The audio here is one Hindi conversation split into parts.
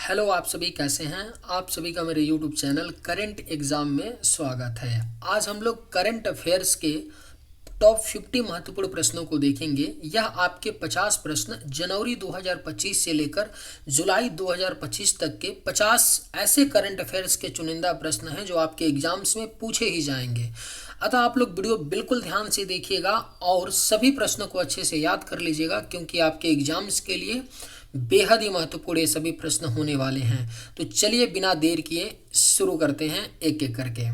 हेलो, आप सभी कैसे हैं। आप सभी का मेरे यूट्यूब चैनल करंट एग्ज़ाम में स्वागत है। आज हम लोग करंट अफेयर्स के टॉप 50 महत्वपूर्ण प्रश्नों को देखेंगे। यह आपके 50 प्रश्न जनवरी 2025 से लेकर जुलाई 2025 तक के 50 ऐसे करंट अफेयर्स के चुनिंदा प्रश्न हैं जो आपके एग्जाम्स में पूछे ही जाएंगे। अतः आप लोग वीडियो बिल्कुल ध्यान से देखिएगा और सभी प्रश्नों को अच्छे से याद कर लीजिएगा, क्योंकि आपके एग्जाम्स के लिए बेहद ही महत्वपूर्ण ये सभी प्रश्न होने वाले हैं। तो चलिए बिना देर किए शुरू करते हैं एक एक करके।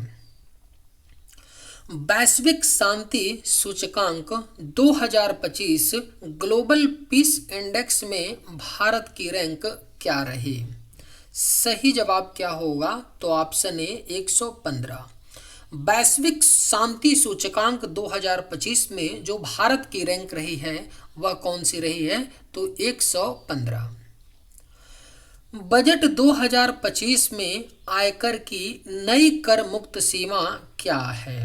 वैश्विक शांति सूचकांक 2025 ग्लोबल पीस इंडेक्स में भारत की रैंक क्या रही। सही जवाब क्या होगा? तो ऑप्शन ए 115। वैश्विक शांति सूचकांक 2025 में जो भारत की रैंक रही है वह कौन सी रही है? तो 115। बजट 2025 में आयकर की नई कर मुक्त सीमा क्या है?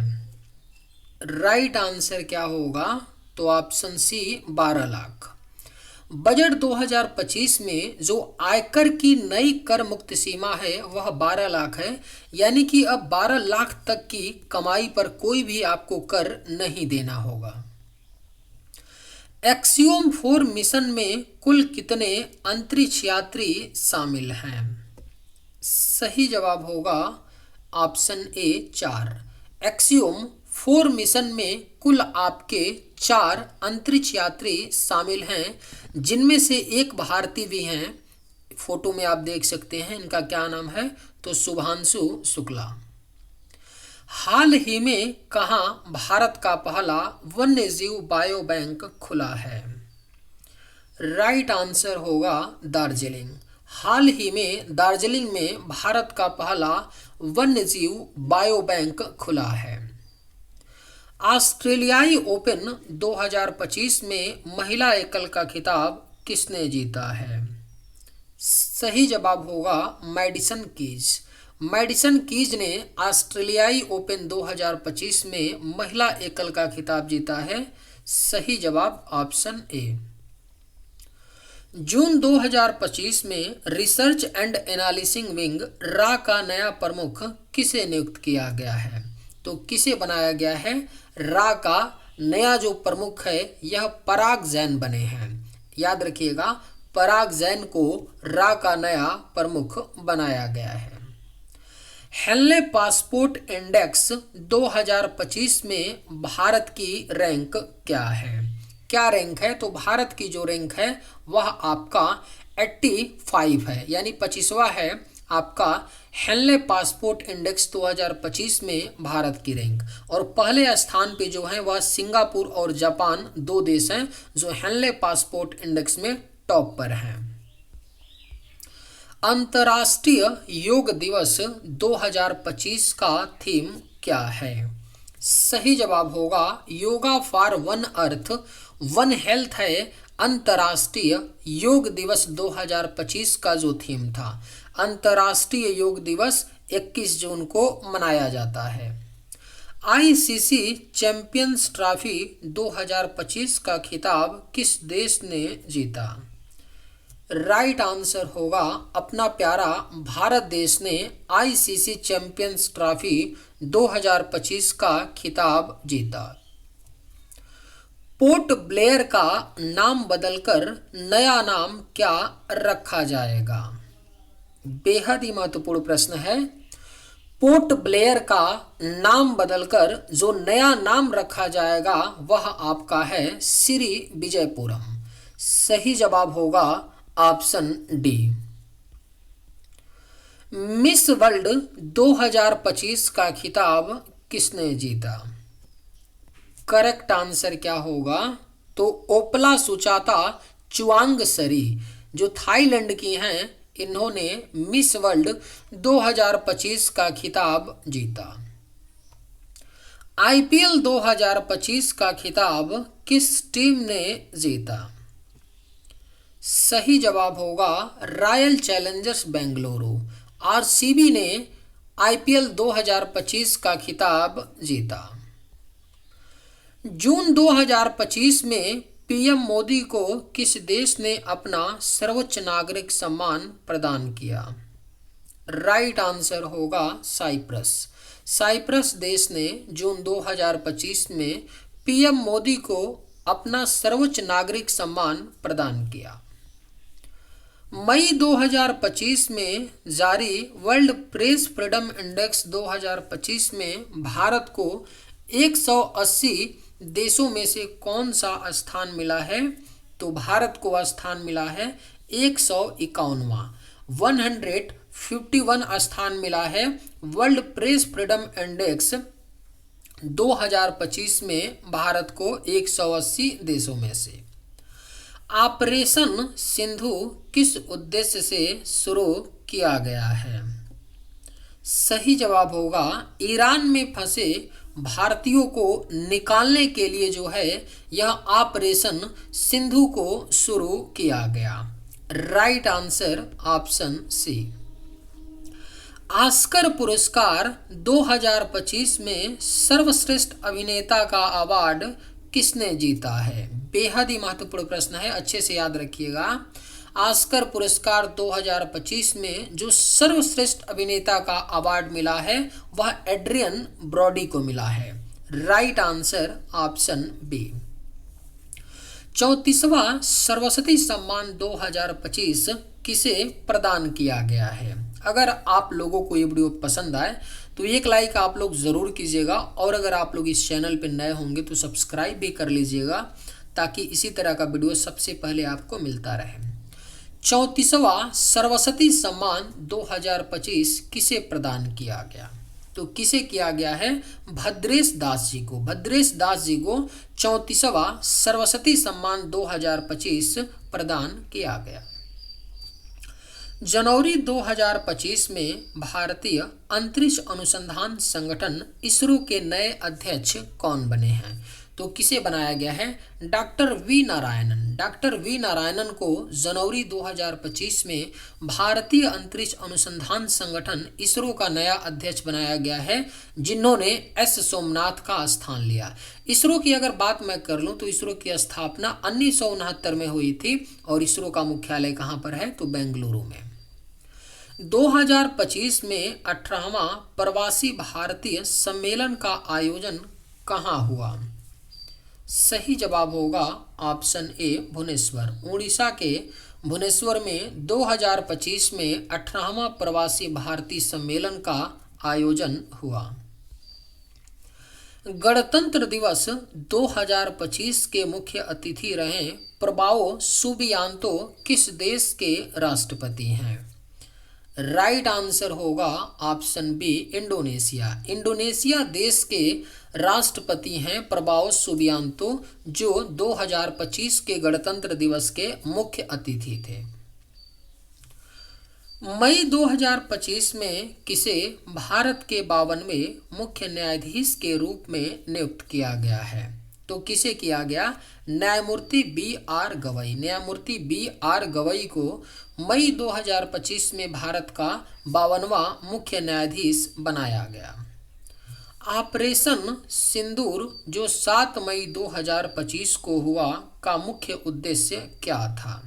राइट आंसर क्या होगा? तो ऑप्शन सी 12 लाख। बजट 2025 में जो आयकर की नई कर मुक्त सीमा है वह 12 लाख है, यानी कि अब 12 लाख तक की कमाई पर कोई भी आपको कर नहीं देना होगा। एक्सियोम 4 मिशन में कुल कितने अंतरिक्ष यात्री शामिल हैं? सही जवाब होगा ऑप्शन ए 4। एक्सियोम 4 मिशन में कुल आपके 4 अंतरिक्ष यात्री शामिल हैं, जिनमें से एक भारतीय भी हैं। फोटो में आप देख सकते हैं, इनका क्या नाम है? तो शुभांशु शुक्ला। हाल ही में कहाँ भारत का पहला वन्यजीव बायो बैंक खुला है? राइट आंसर होगा दार्जिलिंग। हाल ही में दार्जिलिंग में भारत का पहला वन्यजीव बायो बैंक खुला है। ऑस्ट्रेलियाई ओपन 2025 में महिला एकल का खिताब किसने जीता है? सही जवाब होगा मैडिसन कीज। मैडिसन कीज ने ऑस्ट्रेलियाई ओपन 2025 में महिला एकल का खिताब जीता है। सही जवाब ऑप्शन ए। जून 2025 में रिसर्च एंड एनालिसिंग विंग रा का नया प्रमुख किसे नियुक्त किया गया है? तो किसे बनाया गया है? रा का नया जो प्रमुख है यह पराग जैन बने हैं। याद रखिएगा, पराग जैन को रा का नया प्रमुख बनाया गया है। हेनले पासपोर्ट इंडेक्स 2025 में भारत की रैंक क्या है? क्या रैंक है? तो भारत की जो रैंक है वह आपका 85 है, यानी 25वां है आपका हेनले पासपोर्ट इंडेक्स 2025 में भारत की रैंक। और पहले स्थान पे जो है वह सिंगापुर और जापान, दो देश हैं जो हेनले पासपोर्ट इंडेक्स में टॉप पर हैं। अंतर्राष्ट्रीय योग दिवस 2025 का थीम क्या है? सही जवाब होगा yoga for one earth one health है। अंतर्राष्ट्रीय योग दिवस 2025 का जो थीम था, अंतर्राष्ट्रीय योग दिवस 21 जून को मनाया जाता है। आईसीसी चैंपियंस ट्रॉफी 2025 का खिताब किस देश ने जीता? राइट आंसर होगा अपना प्यारा भारत देश ने आईसीसी चैंपियंस ट्रॉफी 2025 का खिताब जीता। पोर्ट ब्लेयर का नाम बदलकर नया नाम क्या रखा जाएगा? बेहद ही महत्वपूर्ण प्रश्न है। पोर्ट ब्लेयर का नाम बदलकर जो नया नाम रखा जाएगा वह आपका है श्री विजयपुरम। सही जवाब होगा ऑप्शन डी। मिस वर्ल्ड 2025 का खिताब किसने जीता? करेक्ट आंसर क्या होगा? तो ओपला सुचाता चुआंगसरी जो थाईलैंड की हैं, इन्होंने मिस वर्ल्ड 2025 का खिताब जीता। आईपीएल 2025 का खिताब किस टीम ने जीता? सही जवाब होगा रॉयल चैलेंजर्स बेंगलुरु। आरसीबी ने आईपीएल 2025 का खिताब जीता। जून 2025 में पीएम मोदी को किस देश ने अपना सर्वोच्च नागरिक सम्मान प्रदान किया? राइट आंसर होगा साइप्रस। साइप्रस देश ने जून 2025 में पीएम मोदी को अपना सर्वोच्च नागरिक सम्मान प्रदान किया। मई 2025 में जारी वर्ल्ड प्रेस फ्रीडम इंडेक्स 2025 में भारत को 180 देशों में से कौन सा स्थान मिला है? तो भारत को स्थान मिला है 151वां, 151 स्थान मिला है वर्ल्ड प्रेस फ्रीडम इंडेक्स 2025 में भारत को 180 देशों में से। ऑपरेशन सिंधु किस उद्देश्य से शुरू किया गया है? सही जवाब होगा ईरान में फंसे भारतीयों को निकालने के लिए जो है यह ऑपरेशन सिंधु को शुरू किया गया। Right answer option C. Oscar पुरस्कार 2025 में सर्वश्रेष्ठ अभिनेता का अवार्ड किसने जीता है? बेहद ही महत्वपूर्ण प्रश्न है, अच्छे से याद रखिएगा। ऑस्कर पुरस्कार 2025 में जो सर्वश्रेष्ठ अभिनेता का अवार्ड मिला है वह एड्रियन ब्रॉडी को मिला है। Right answer option B. 34वां सरस्वती सम्मान 2025 किसे प्रदान किया गया है? अगर आप लोगों को ये वीडियो पसंद आए तो एक लाइक आप लोग ज़रूर कीजिएगा, और अगर आप लोग इस चैनल पर नए होंगे तो सब्सक्राइब भी कर लीजिएगा ताकि इसी तरह का वीडियो सबसे पहले आपको मिलता रहे। 34वां सरस्वती सम्मान 2025 किसे प्रदान किया गया? तो किसे किया गया है? भद्रेश दास जी को। भद्रेश दास जी को 34वां सरस्वती सम्मान 2025 प्रदान किया गया। जनवरी 2025 में भारतीय अंतरिक्ष अनुसंधान संगठन इसरो के नए अध्यक्ष कौन बने हैं? तो किसे बनाया गया है? Doctor V Narayanan. Doctor V Narayanan को जनवरी 2025 में भारतीय अंतरिक्ष अनुसंधान संगठन इसरो का नया अध्यक्ष बनाया गया है, जिन्होंने एस सोमनाथ का स्थान लिया। इसरो की अगर बात मैं कर लूं तो इसरो की स्थापना 1969 में हुई थी और इसरो का मुख्यालय कहां पर है? तो बेंगलुरु में। 2025 में 18वां प्रवासी भारतीय सम्मेलन का आयोजन कहां हुआ? सही जवाब होगा ऑप्शन ए भुवनेश्वर। उड़ीसा के भुवनेश्वर में 2025 में 18वां प्रवासी भारतीय सम्मेलन का आयोजन हुआ। गणतंत्र दिवस 2025 के मुख्य अतिथि रहे प्रबाओ सुबियांतो किस देश के राष्ट्रपति हैं? राइट आंसर होगा ऑप्शन बी इंडोनेशिया। इंडोनेशिया देश के राष्ट्रपति हैं प्रबाओ सुबियांतो, जो 2025 के गणतंत्र दिवस के मुख्य अतिथि थे। मई 2025 में किसे भारत के 52वें मुख्य न्यायाधीश के रूप में नियुक्त किया गया है? तो किसे किया गया? न्यायमूर्ति बी आर गवई। न्यायमूर्ति बी आर गवई को मई 2025 में भारत का 52वां मुख्य न्यायाधीश बनाया गया। ऑपरेशन सिंदूर जो 7 मई 2025 को हुआ का मुख्य उद्देश्य क्या था?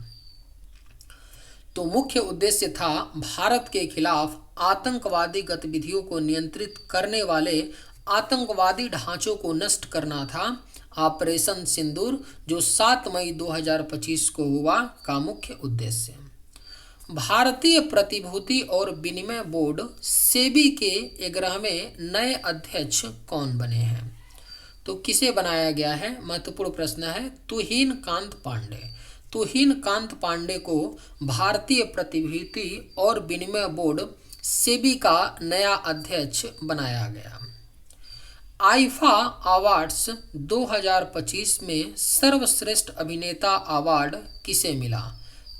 तो मुख्य उद्देश्य था भारत के खिलाफ आतंकवादी गतिविधियों को नियंत्रित करने वाले आतंकवादी ढांचों को नष्ट करना था। ऑपरेशन सिंदूर जो 7 मई 2025 को हुआ का मुख्य उद्देश्य। भारतीय प्रतिभूति और विनिमय बोर्ड सेबी के 11वें नए अध्यक्ष कौन बने हैं? तो किसे बनाया गया है? महत्वपूर्ण प्रश्न है। तुहिन कांत पांडे। तुहिन कांत पांडे को भारतीय प्रतिभूति और विनिमय बोर्ड सेबी का नया अध्यक्ष बनाया गया। आईफा अवार्ड्स 2025 में सर्वश्रेष्ठ अभिनेता अवार्ड किसे मिला?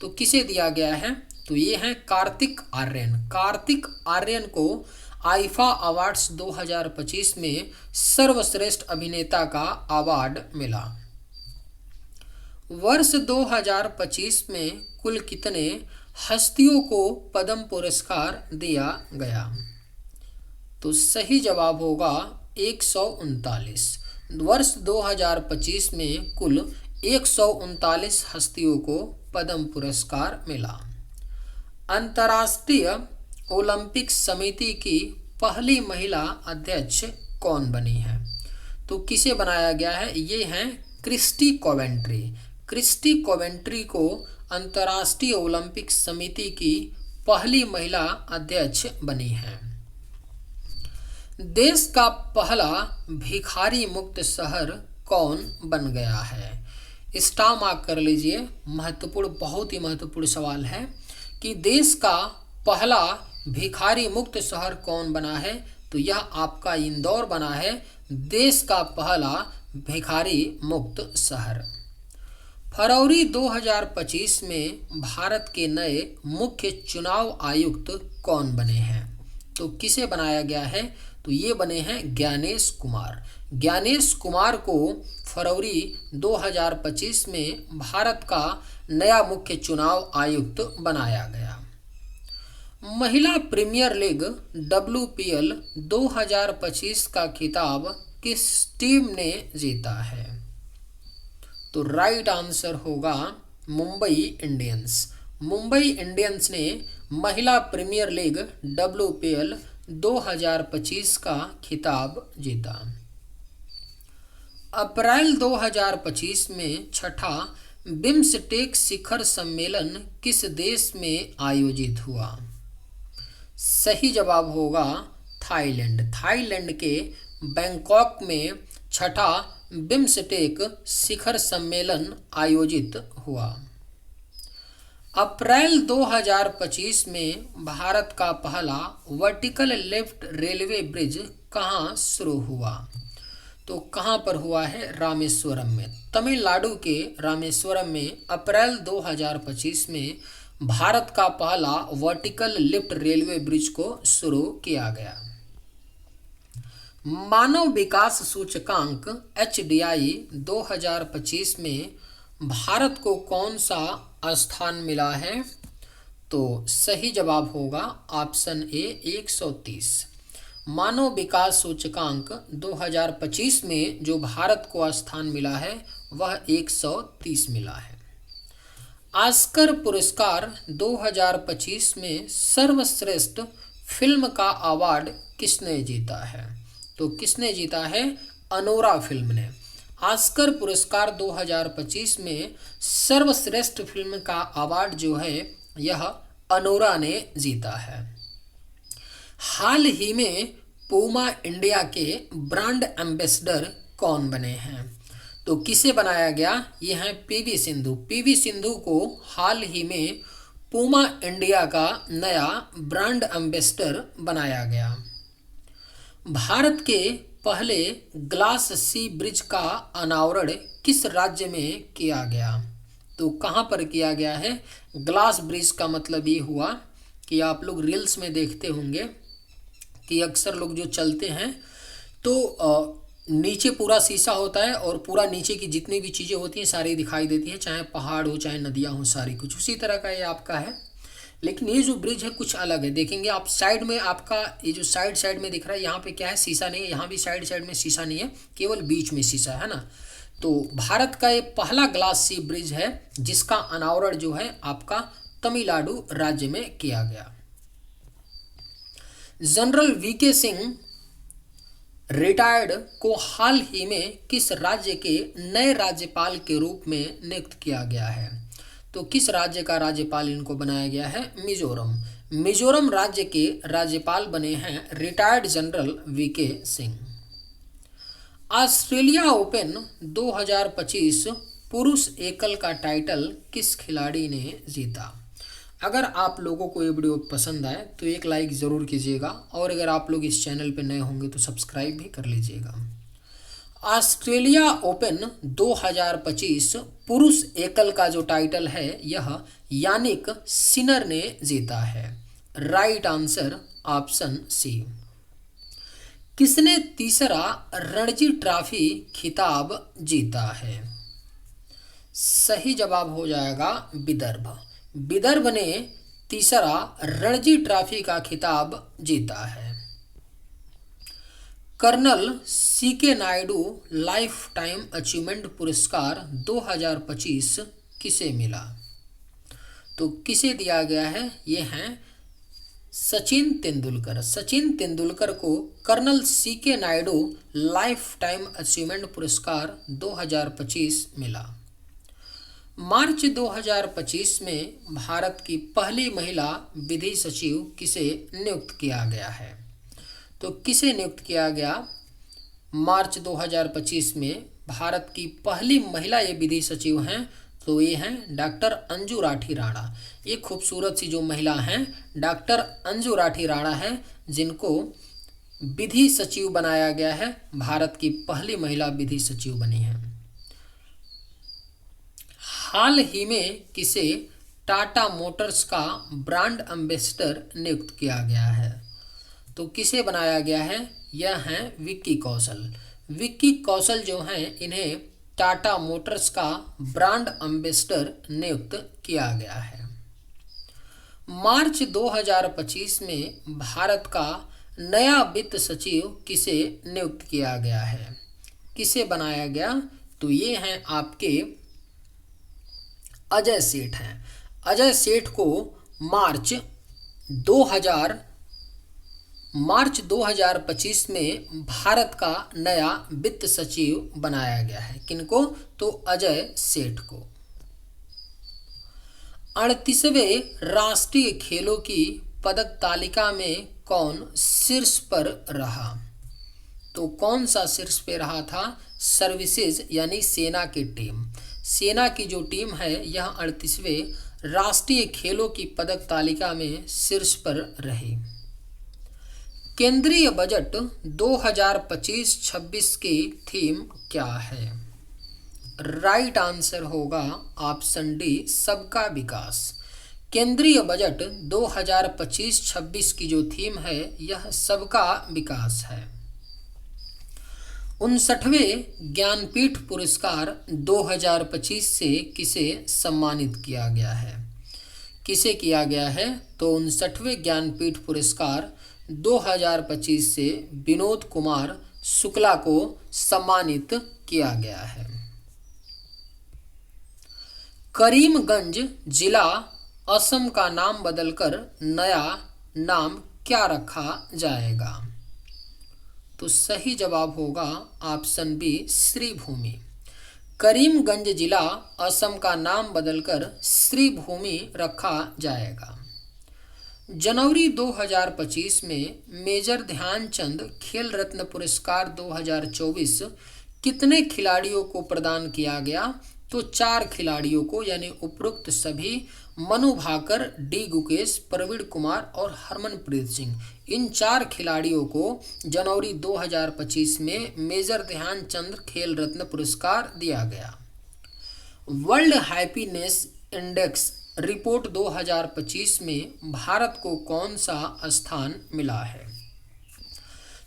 तो किसे दिया गया है? तो ये हैं कार्तिक आर्यन। कार्तिक आर्यन को आईफा अवार्ड्स 2025 में सर्वश्रेष्ठ अभिनेता का अवार्ड मिला। वर्ष 2025 में कुल कितने हस्तियों को पद्म पुरस्कार दिया गया? तो सही जवाब होगा 139। वर्ष 2025 में कुल 139 हस्तियों को पद्म पुरस्कार मिला। अंतर्राष्ट्रीय ओलंपिक समिति की पहली महिला अध्यक्ष कौन बनी है? तो किसे बनाया गया है? ये हैं क्रिस्टी कोवेंट्री। क्रिस्टी कोवेंट्री को अंतर्राष्ट्रीय ओलंपिक समिति की पहली महिला अध्यक्ष बनी है। देश का पहला भिखारी मुक्त शहर कौन बन गया है? स्टार मार्क कर लीजिए, महत्वपूर्ण, बहुत ही महत्वपूर्ण सवाल है कि देश का पहला भिखारी मुक्त शहर कौन बना है? तो यह आपका इंदौर बना है, देश का पहला भिखारी मुक्त शहर। फरवरी 2025 में भारत के नए मुख्य चुनाव आयुक्त कौन बने हैं? तो किसे बनाया गया है? तो ये बने हैं ज्ञानेश कुमार। ज्ञानेश कुमार को फरवरी 2025 में भारत का नया मुख्य चुनाव आयुक्त बनाया गया। महिला प्रीमियर लीग WPL 2025 का खिताब किस टीम ने जीता है? तो राइट आंसर होगा मुंबई इंडियंस। मुंबई इंडियंस ने महिला प्रीमियर लीग WPL 2025 का खिताब जीता। अप्रैल 2025 में छठा बिम्स्टेक शिखर सम्मेलन किस देश में आयोजित हुआ? सही जवाब होगा थाईलैंड। थाईलैंड के बैंकॉक में छठा बिम्स्टेक शिखर सम्मेलन आयोजित हुआ। अप्रैल 2025 में भारत का पहला वर्टिकल लिफ्ट रेलवे ब्रिज कहाँ शुरू हुआ? तो कहाँ पर हुआ है? रामेश्वरम में। तमिलनाडु के रामेश्वरम में अप्रैल 2025 में भारत का पहला वर्टिकल लिफ्ट रेलवे ब्रिज को शुरू किया गया। मानव विकास सूचकांक HDI 2025 में भारत को कौन सा स्थान मिला है? तो सही जवाब होगा ऑप्शन ए 130। मानव विकास सूचकांक 2025 में जो भारत को स्थान मिला है वह 130 मिला है। ऑस्कर पुरस्कार 2025 में सर्वश्रेष्ठ फिल्म का अवार्ड किसने जीता है? तो किसने जीता है? अनोरा फिल्म ने। ऑस्कर पुरस्कार 2025 में सर्वश्रेष्ठ फिल्म का अवार्ड जो है यह अनोरा ने जीता है। हाल ही में पूमा इंडिया के ब्रांड एम्बेसडर कौन बने हैं? तो किसे बनाया गया? ये हैं PV सिंधु। PV सिंधु को हाल ही में पूमा इंडिया का नया ब्रांड एम्बेसडर बनाया गया। भारत के पहले ग्लास सी ब्रिज का अनावरण किस राज्य में किया गया? तो कहाँ पर किया गया है? ग्लास ब्रिज का मतलब ये हुआ कि आप लोग रील्स में देखते होंगे कि अक्सर लोग जो चलते हैं तो नीचे पूरा शीशा होता है और पूरा नीचे की जितनी भी चीज़ें होती हैं सारी दिखाई देती हैं, चाहे पहाड़ हो चाहे नदियाँ हो, सारी कुछ उसी तरह का ये आपका है। लेकिन ये जो ब्रिज है कुछ अलग है। देखेंगे आप साइड में, आपका ये जो साइड में दिख रहा है यहाँ पे क्या है? शीशा नहीं है। यहाँ भी साइड में शीशा नहीं है, केवल बीच में शीशा है ना। तो भारत का ये पहला ग्लास सी ब्रिज है जिसका अनावरण जो है आपका तमिलनाडु राज्य में किया गया। जनरल VK सिंह रिटायर्ड को हाल ही में किस राज्य के नए राज्यपाल के रूप में नियुक्त किया गया है? तो किस राज्य का राज्यपाल इनको बनाया गया है? मिजोरम। मिजोरम राज्य के राज्यपाल बने हैं retired general VK Singh. Australia open 2025 पुरुष एकल का टाइटल किस खिलाड़ी ने जीता? अगर आप लोगों को ये वीडियो पसंद आए तो एक लाइक ज़रूर कीजिएगा और अगर आप लोग इस चैनल पर नए होंगे तो सब्सक्राइब भी कर लीजिएगा। ऑस्ट्रेलिया ओपन 2025 पुरुष एकल का जो टाइटल है यह यानिक सिनर ने जीता है। Right answer option C. किसने तीसरा रणजी ट्रॉफी खिताब जीता है? सही जवाब हो जाएगा विदर्भ। विदर्भ ने तीसरा रणजी ट्रॉफी का खिताब जीता है। Colonel C K Naidu lifetime achievement पुरस्कार 2025 किसे मिला? तो किसे दिया गया है? ये हैं सचिन तेंदुलकर। सचिन तेंदुलकर को colonel C K Naidu lifetime achievement पुरस्कार 2025 मिला। मार्च 2025 में भारत की पहली महिला विधि सचिव किसे नियुक्त किया गया है? तो किसे नियुक्त किया गया? मार्च 2025 में भारत की पहली महिला ये विधि सचिव हैं, तो ये हैं डॉक्टर अंजू राठी राणा। ये खूबसूरत सी जो महिला हैं डॉक्टर अंजू राठी राणा है, जिनको विधि सचिव बनाया गया है। भारत की पहली महिला विधि सचिव बनी है। हाल ही में किसे टाटा मोटर्स का ब्रांड एम्बेसडर नियुक्त किया गया है? तो किसे बनाया गया है? यह हैं विक्की कौशल। विक्की कौशल जो हैं इन्हें टाटा मोटर्स का ब्रांड एम्बेसडर नियुक्त किया गया है। मार्च 2025 में भारत का नया वित्त सचिव किसे नियुक्त किया गया है? किसे बनाया गया? तो ये हैं आपके अजय सेठ हैं। अजय सेठ को मार्च 2025 में भारत का नया वित्त सचिव बनाया गया है। किनको? तो अजय सेठ को। 38वें राष्ट्रीय खेलों की पदक तालिका में कौन शीर्ष पर रहा? तो कौन सा शीर्ष पे रहा था? सर्विसेज यानी सेना की टीम। सेना की जो टीम है यह 38वें राष्ट्रीय खेलों की पदक तालिका में शीर्ष पर रही। केंद्रीय बजट 2025-26 की थीम क्या है? राइट आंसर होगा ऑप्शन डी, सबका विकास। केंद्रीय बजट 2025-26 की जो थीम है यह सबका विकास है। 59वें ज्ञानपीठ पुरस्कार 2025 से किसे सम्मानित किया गया है? किसे किया गया है? तो 59वें ज्ञानपीठ पुरस्कार 2025 से विनोद कुमार शुक्ला को सम्मानित किया गया है। करीमगंज जिला असम का नाम बदलकर नया नाम क्या रखा जाएगा? तो सही जवाब होगा ऑप्शन बी, श्रीभूमि। करीमगंज जिला असम का नाम बदलकर श्रीभूमि रखा जाएगा। जनवरी 2025 में मेजर ध्यानचंद खेल रत्न पुरस्कार 2024 कितने खिलाड़ियों को प्रदान किया गया? तो 4 खिलाड़ियों को, यानी उपरोक्त सभी मनु भाकर, डी गुकेश, प्रवीण कुमार और हरमनप्रीत सिंह, इन 4 खिलाड़ियों को जनवरी 2025 में मेजर ध्यानचंद खेल रत्न पुरस्कार दिया गया। वर्ल्ड हैप्पीनेस इंडेक्स रिपोर्ट 2025 में भारत को कौन सा स्थान मिला है?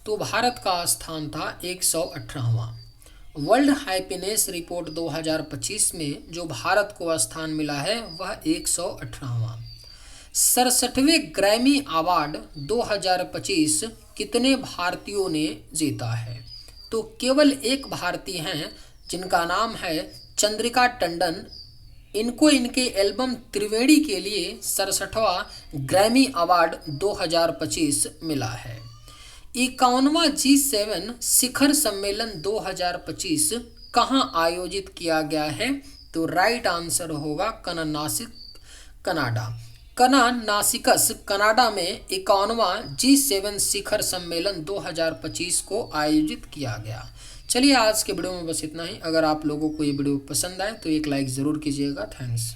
तो भारत का स्थान था 118वां। वर्ल्ड हैप्पीनेस रिपोर्ट 2025 में जो भारत को स्थान मिला है वह 118वां। 67वें ग्रैमी अवार्ड 2025 कितने भारतीयों ने जीता है? तो केवल एक भारतीय हैं जिनका नाम है चंद्रिका टंडन। इनको इनके एल्बम त्रिवेणी के लिए 67वां ग्रैमी अवार्ड 2025 मिला है। 51वां G7 शिखर सम्मेलन 2025 कहाँ आयोजित किया गया है? तो राइट आंसर होगा कनाडा। नासिकस कनाडा में 51वां G7 शिखर सम्मेलन 2025 को आयोजित किया गया। चलिए आज के वीडियो में बस इतना ही। अगर आप लोगों को ये वीडियो पसंद आए तो एक लाइक ज़रूर कीजिएगा। थैंक्स।